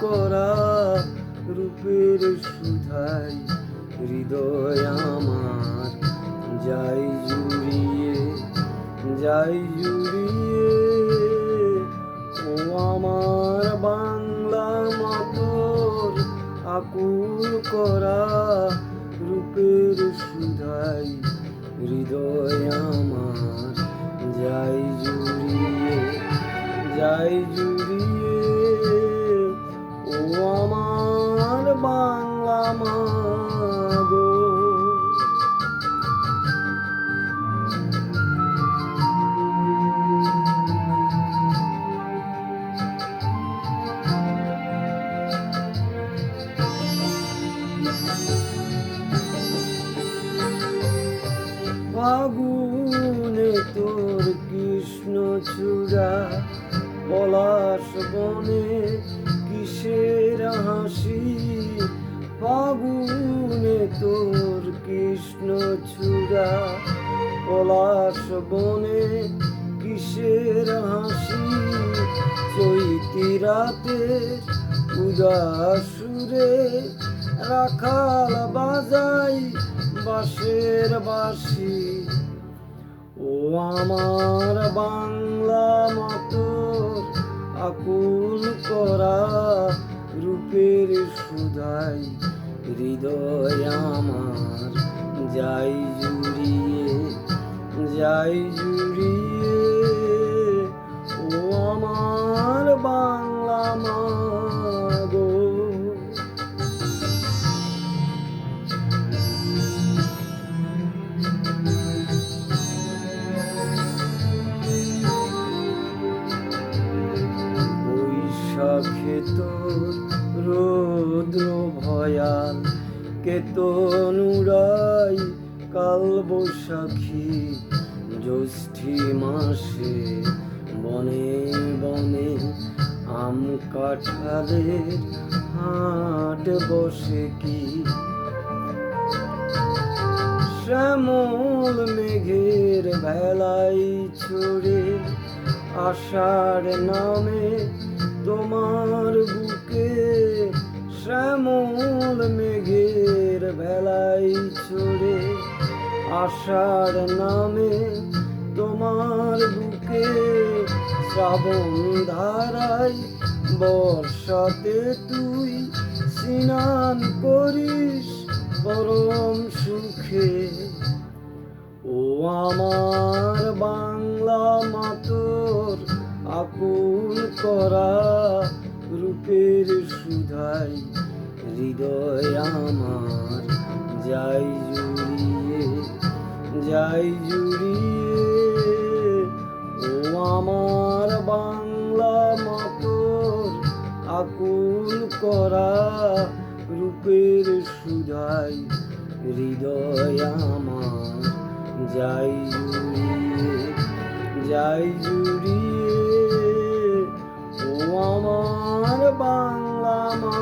করা রূপের সুধাই হৃদয় আমার যাই জুড়িয়ে ও আমার বাংলা মাতর আকুল করা রূপের সুধাই হৃদয় আমার যাই জুড়িয়ে ও আমার বাংলা মা গো। ফাগুনে তোর কৃষ্ণ চূড়া পলাশ বনে কিসের হাসি, ফাগুনে তোর কৃষ্ণ চূড়া পলাশ বনে কিসের হাসি, চৈতি রাতে উদাসুরে রাখাল বাজাই বাঁশের বাঁশি। ও আমার বাংলা মাতর আকুল করা রূপের সুধাই হৃদয় আমার যাই জুড়িয়ে ও আমার বাংলা মা গো। বৈশাখে তোর রৌদ্র ভয়াল কেতনুরাই কাল বৈশাখী, জ্যৈষ্ঠী মাসে বনে বনে আম কাঁঠালের হাট বসে কি, শ্যামল মেঘের ভেলাই ছড়ে আষাঢ় নামে তোমার বুকে, শ্যামল মেঘের ভেলাই ছড়ে আষাঢ় নামে তোমার বুকে, শ্রাবণ ধারায় বর্ষাতে তুই স্নান করিস পরম সুখে। ও আমার বাংলা মাতর আকুল করা রূপের সুধাই হৃদয় আমার যাই জুড়িয়ে ও আমার বাংলা মাতর আকুল করা রূপের সুধাই হৃদয় আমার যাই জুড়িয়ে ও আমার বাংলা মা।